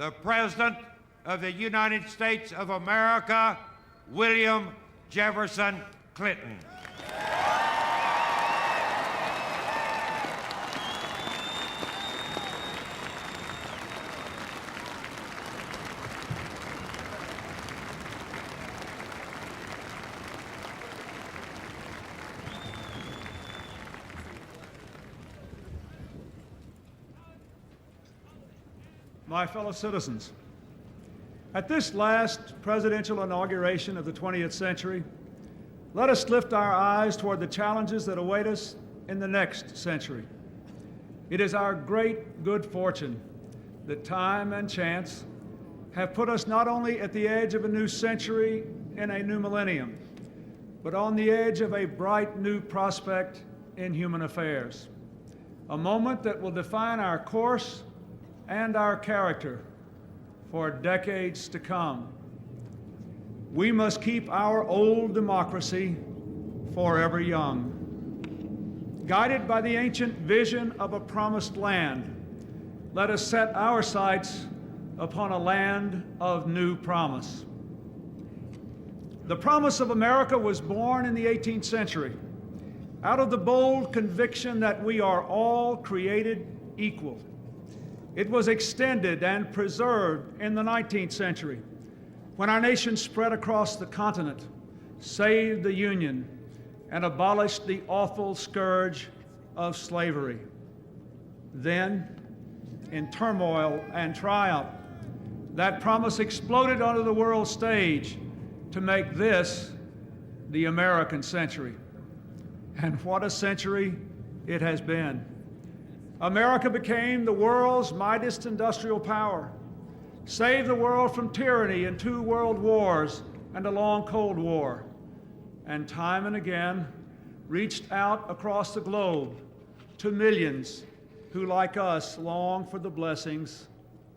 the President of the United States of America, William Jefferson Clinton. My fellow citizens, at this last presidential inauguration of the 20th century, let us lift our eyes toward the challenges that await us in the next century. It is our great good fortune that time and chance have put us not only at the edge of a new century in a new millennium, but on the edge of a bright new prospect in human affairs, a moment that will define our course and our character for decades to come. We must keep our old democracy forever young. Guided by the ancient vision of a promised land, let us set our sights upon a land of new promise. The promise of America was born in the 18th century out of the bold conviction that we are all created equal. It was extended and preserved in the 19th century when our nation spread across the continent, saved the Union, and abolished the awful scourge of slavery. Then, in turmoil and triumph, that promise exploded onto the world stage to make this the American century. And what a century it has been. America became the world's mightiest industrial power, saved the world from tyranny in 2 world wars and a long Cold War, and time and again reached out across the globe to millions who, like us, long for the blessings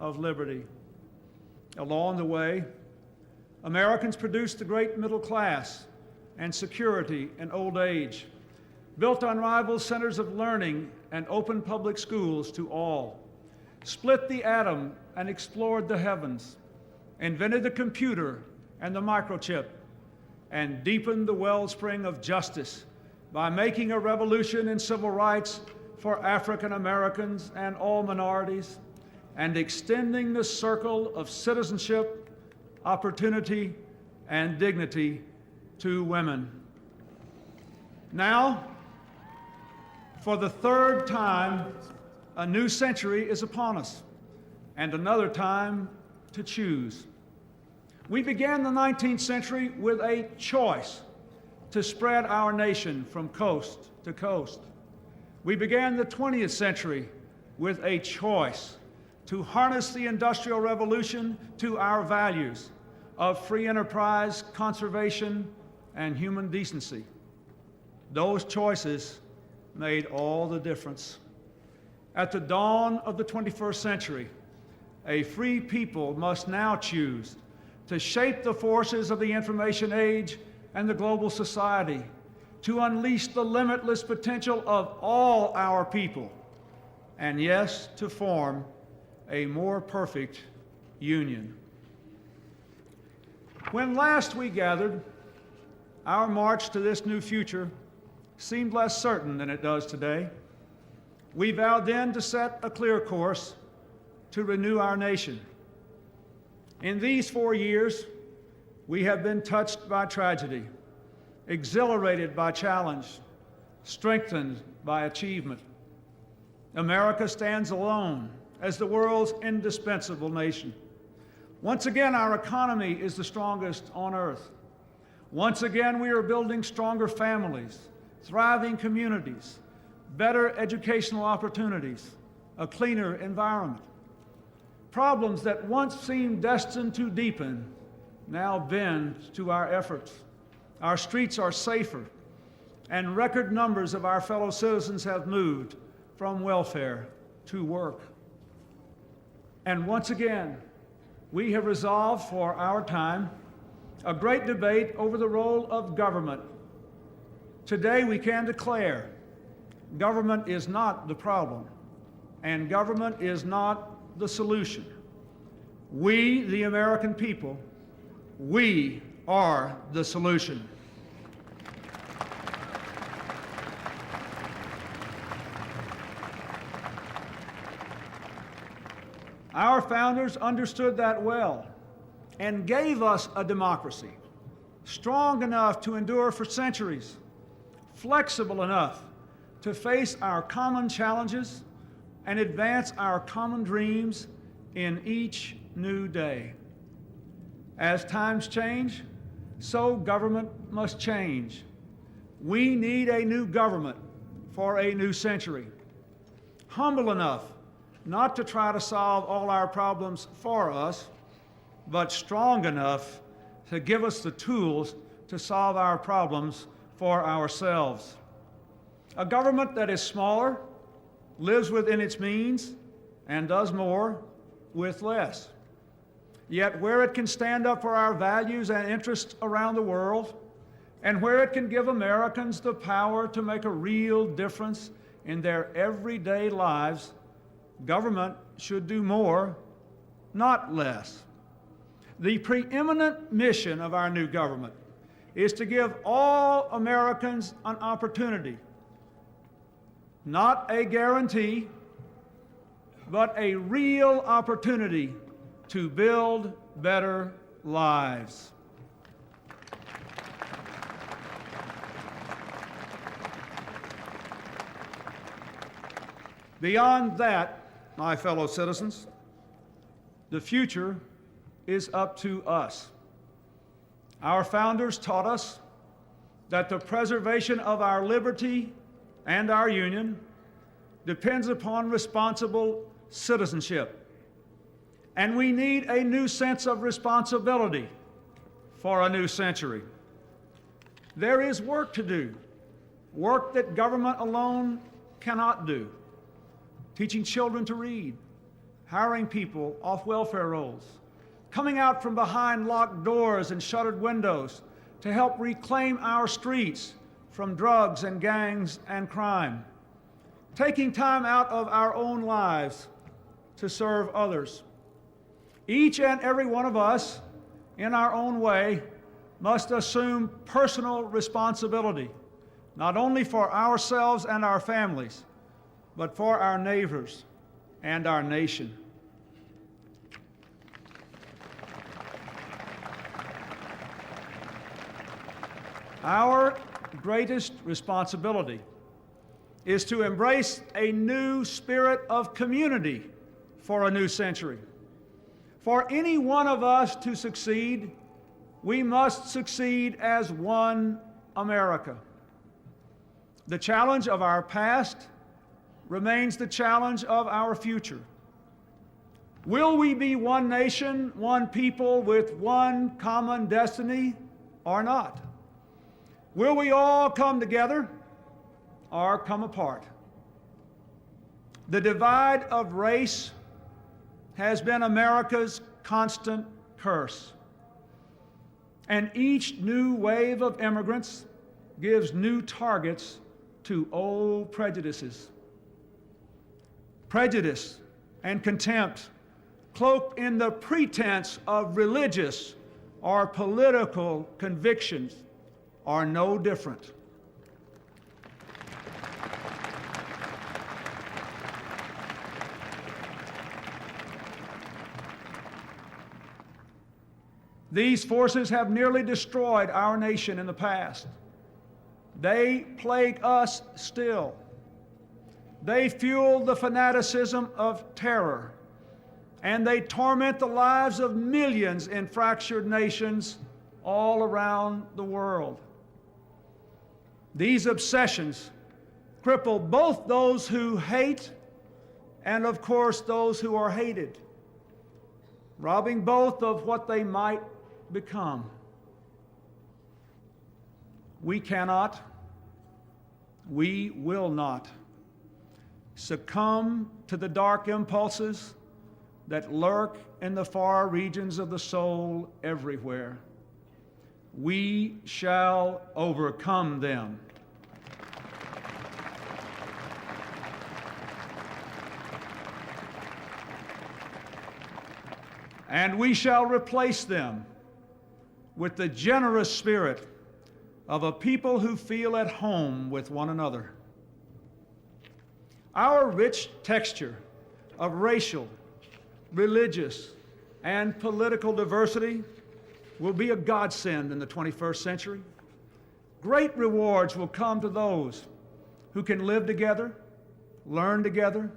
of liberty. Along the way, Americans produced the great middle class and security in old age, built unrivaled centers of learning and opened public schools to all, split the atom and explored the heavens, invented the computer and the microchip, and deepened the wellspring of justice by making a revolution in civil rights for African Americans and all minorities, and extending the circle of citizenship, opportunity, and dignity to women. Now, for the 3rd time, a new century is upon us, and another time to choose. We began the 19th century with a choice to spread our nation from coast to coast. We began the 20th century with a choice to harness the Industrial Revolution to our values of free enterprise, conservation, and human decency. Those choices made all the difference. At the dawn of the 21st century, a free people must now choose to shape the forces of the information age and the global society, to unleash the limitless potential of all our people, and yes, to form a more perfect union. When last we gathered, our march to this new future seemed less certain than it does today. We vowed then to set a clear course to renew our nation. In these 4 years, we have been touched by tragedy, exhilarated by challenge, strengthened by achievement. America stands alone as the world's indispensable nation. Once again, our economy is the strongest on earth. Once again, we are building stronger families, thriving communities, better educational opportunities, a cleaner environment. Problems that once seemed destined to deepen now bend to our efforts. Our streets are safer, and record numbers of our fellow citizens have moved from welfare to work. And once again, we have resolved for our time a great debate over the role of government. Today, we can declare government is not the problem, and government is not the solution. We, the American people, we are the solution. Our founders understood that well and gave us a democracy strong enough to endure for centuries, flexible enough to face our common challenges and advance our common dreams in each new day. As times change, so government must change. We need a new government for a new century, humble enough not to try to solve all our problems for us, but strong enough to give us the tools to solve our problems for ourselves. A government that is smaller, lives within its means, and does more with less. Yet where it can stand up for our values and interests around the world, and where it can give Americans the power to make a real difference in their everyday lives, government should do more, not less. The preeminent mission of our new government is to give all Americans an opportunity, not a guarantee, but a real opportunity to build better lives. Beyond that, my fellow citizens, the future is up to us. Our founders taught us that the preservation of our liberty and our union depends upon responsible citizenship. And we need a new sense of responsibility for a new century. There is work to do, work that government alone cannot do. Teaching children to read, hiring people off welfare rolls, coming out from behind locked doors and shuttered windows to help reclaim our streets from drugs and gangs and crime, taking time out of our own lives to serve others. Each and every one of us, in our own way, must assume personal responsibility, not only for ourselves and our families, but for our neighbors and our nation. Our greatest responsibility is to embrace a new spirit of community for a new century. For any one of us to succeed, we must succeed as one America. The challenge of our past remains the challenge of our future. Will we be one nation, one people with one common destiny or not? Will we all come together or come apart? The divide of race has been America's constant curse. And each new wave of immigrants gives new targets to old prejudices. Prejudice and contempt, cloaked in the pretense of religious or political convictions, are no different. These forces have nearly destroyed our nation in the past. They plague us still. They fuel the fanaticism of terror, and they torment the lives of millions in fractured nations all around the world. These obsessions cripple both those who hate and, of course, those who are hated, robbing both of what they might become. We cannot, we will not succumb to the dark impulses that lurk in the far regions of the soul everywhere. We shall overcome them. and we shall replace them with the generous spirit of a people who feel at home with one another. Our rich texture of racial, religious, and political diversity will be a godsend in the 21st century. Great rewards will come to those who can live together, learn together,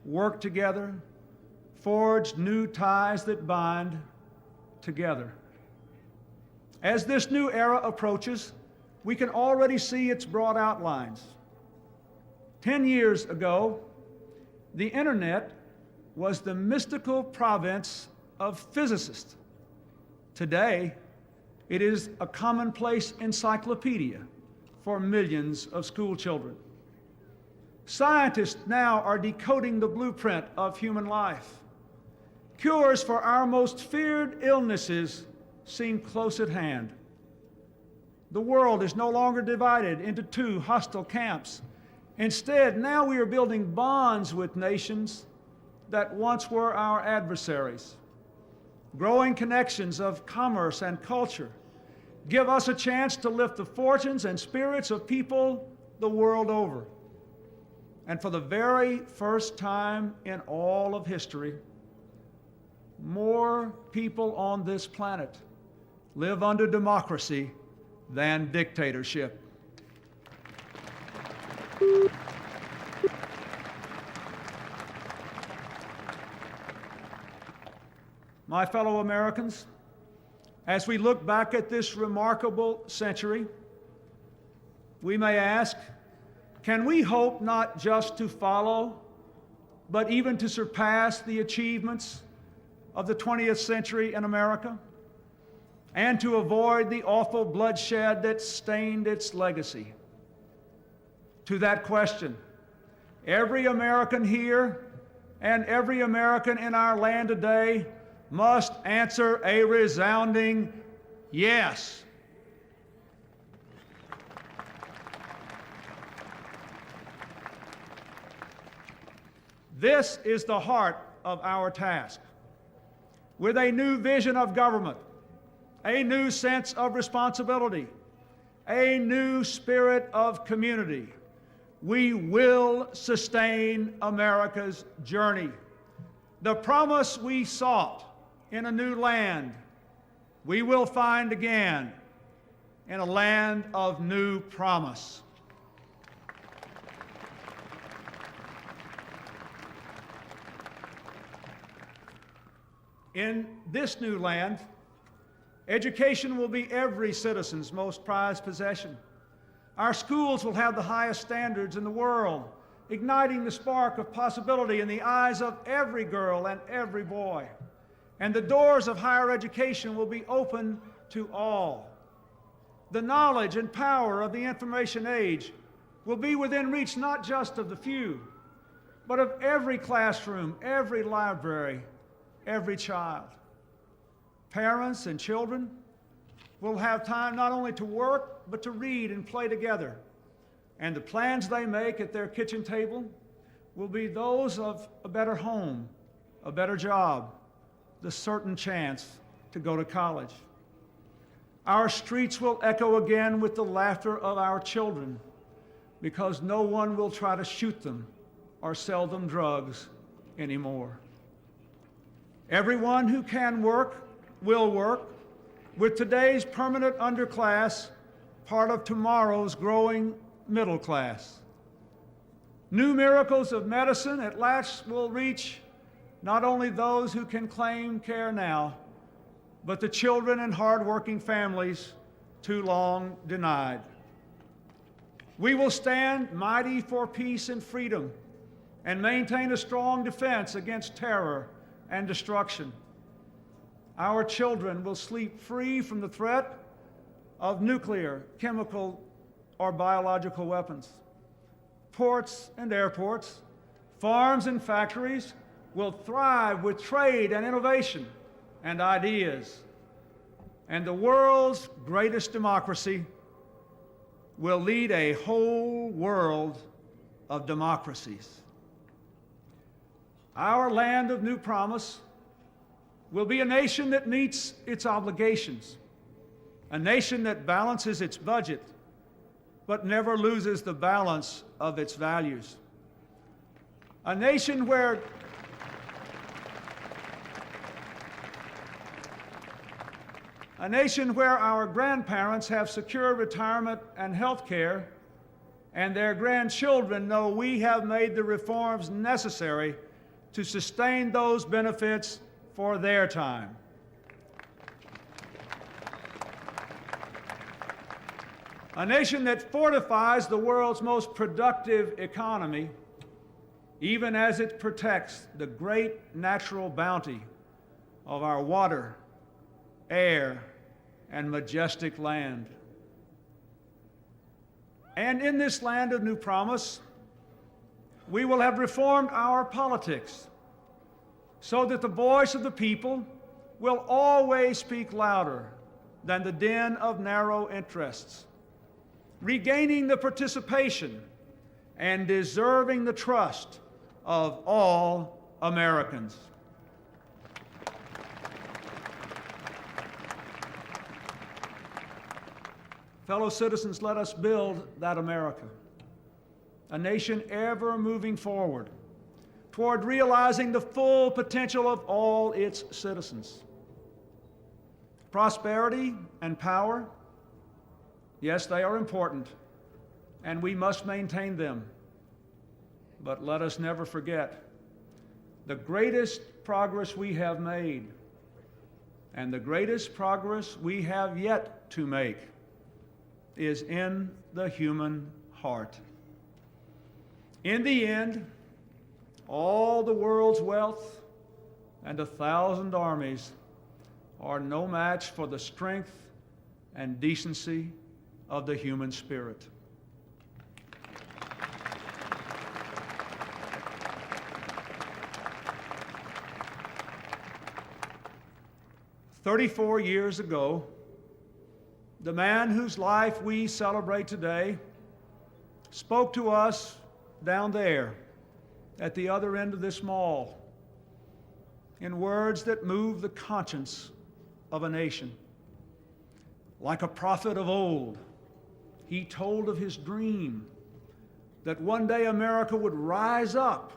work together, forge new ties that bind together. As this new era approaches, we can already see its broad outlines. 10 years ago, the internet was the mystical province of physicists. Today, it is a commonplace encyclopedia for millions of school children. Scientists now are decoding the blueprint of human life. Cures for our most feared illnesses seem close at hand. The world is no longer divided into two hostile camps. Instead, now we are building bonds with nations that once were our adversaries. Growing connections of commerce and culture give us a chance to lift the fortunes and spirits of people the world over. And for the very first time in all of history, more people on this planet live under democracy than dictatorship. My fellow Americans, as we look back at this remarkable century, we may ask, can we hope not just to follow, but even to surpass the achievements of the 20th century in America, and to avoid the awful bloodshed that stained its legacy? To that question, every American here and every American in our land today must answer a resounding yes. This is the heart of our task. With a new vision of government, a new sense of responsibility, a new spirit of community, we will sustain America's journey. The promise we sought in a new land, we will find again in a land of new promise. In this new land, education will be every citizen's most prized possession. Our schools will have the highest standards in the world, igniting the spark of possibility in the eyes of every girl and every boy. And the doors of higher education will be open to all. The knowledge and power of the information age will be within reach not just of the few, but of every classroom, every library, every child. Parents and children will have time not only to work, but to read and play together. And the plans they make at their kitchen table will be those of a better home, a better job, the certain chance to go to college. Our streets will echo again with the laughter of our children, because no one will try to shoot them or sell them drugs anymore. Everyone who can work will work, with today's permanent underclass part of tomorrow's growing middle class. New miracles of medicine at last will reach not only those who can claim care now, but the children and hard-working families too long denied. We will stand mighty for peace and freedom and maintain a strong defense against terror and destruction. Our children will sleep free from the threat of nuclear, chemical, or biological weapons. Ports and airports, farms and factories will thrive with trade and innovation and ideas. And the world's greatest democracy will lead a whole world of democracies. Our land of new promise will be a nation that meets its obligations, a nation that balances its budget, but never loses the balance of its values. A nation where our grandparents have secure retirement and health care, and their grandchildren know we have made the reforms necessary to sustain those benefits for their time. A nation that fortifies the world's most productive economy, even as it protects the great natural bounty of our water, air, and majestic land. And in this land of new promise, we will have reformed our politics so that the voice of the people will always speak louder than the din of narrow interests, regaining the participation and deserving the trust of all Americans. Fellow citizens, let us build that America, a nation ever moving forward toward realizing the full potential of all its citizens. Prosperity and power, yes, they are important, and we must maintain them. But let us never forget the greatest progress we have made and the greatest progress we have yet to make is in the human heart. In the end, all the world's wealth and 1,000 armies are no match for the strength and decency of the human spirit. "34 years ago, the man whose life we celebrate today spoke to us down there at the other end of this mall in words that moved the conscience of a nation. Like a prophet of old, he told of his dream that one day America would rise up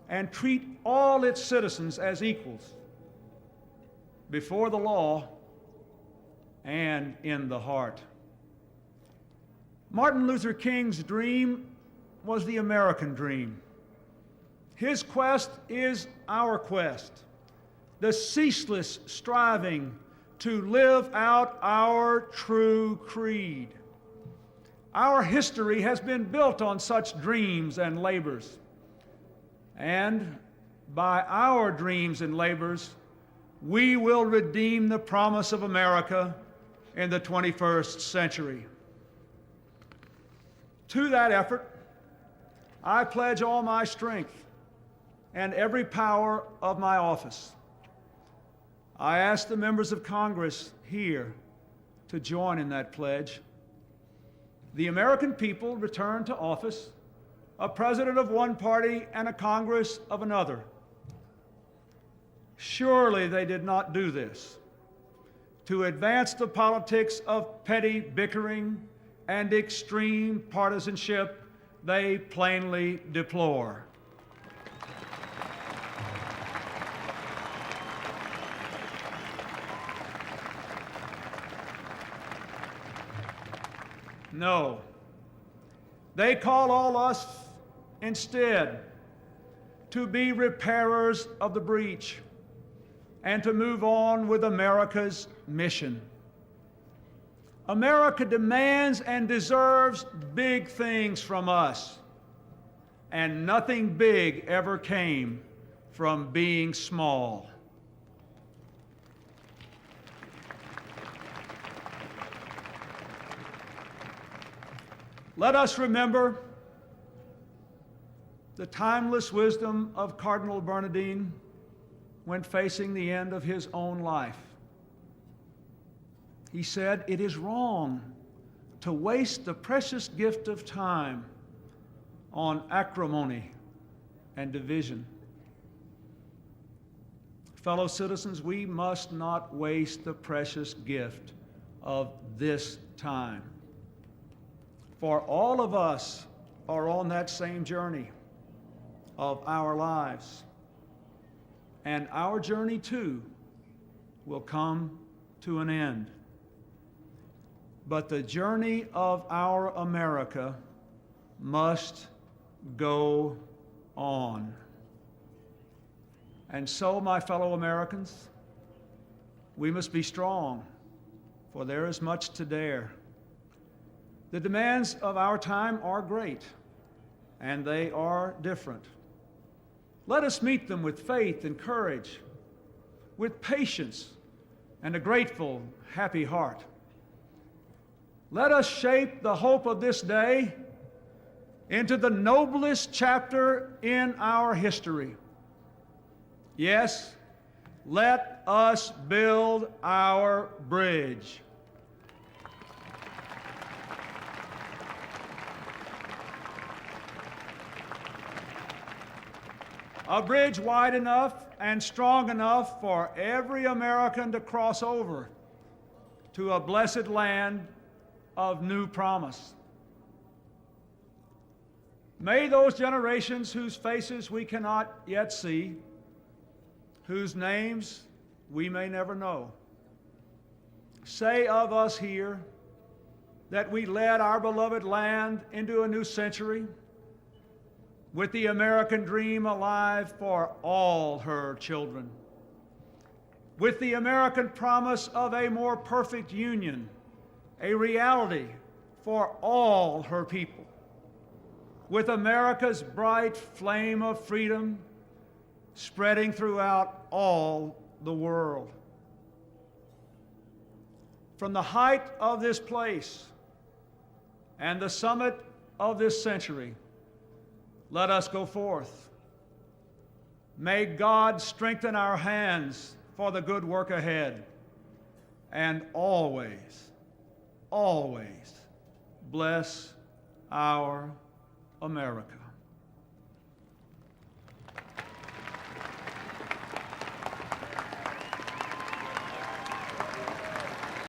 and treat all its citizens as equals before the law and in the heart. Martin Luther King's dream was the American dream. His quest is our quest, the ceaseless striving to live out our true creed. Our history has been built on such dreams and labors, and by our dreams and labors, we will redeem the promise of America in the 21st century. To that effort, I pledge all my strength and every power of my office. I ask the members of Congress here to join in that pledge. The American people return to office a president of one party and a Congress of another. Surely they did not do this to advance the politics of petty bickering and extreme partisanship they plainly deplore. No, they call all us instead to be repairers of the breach and to move on with America's mission. America demands and deserves big things from us, and nothing big ever came from being small. Let us remember the timeless wisdom of Cardinal Bernardin when facing the end of his own life. He said, "It is wrong to waste the precious gift of time on acrimony and division." Fellow citizens, we must not waste the precious gift of this time. For all of us are on that same journey of our lives. And our journey, too, will come to an end. But the journey of our America must go on. And so, my fellow Americans, we must be strong, for there is much to dare. The demands of our time are great, and they are different. Let us meet them with faith and courage, with patience and a grateful, happy heart. Let us shape the hope of this day into the noblest chapter in our history. Yes, let us build our bridge. A bridge wide enough and strong enough for every American to cross over to a blessed land of new promise. May those generations whose faces we cannot yet see, whose names we may never know, say of us here that we led our beloved land into a new century with the American dream alive for all her children, with the American promise of a more perfect union, a reality for all her people, with America's bright flame of freedom spreading throughout all the world. From the height of this place and the summit of this century, let us go forth. May God strengthen our hands for the good work ahead, and always, always bless our America.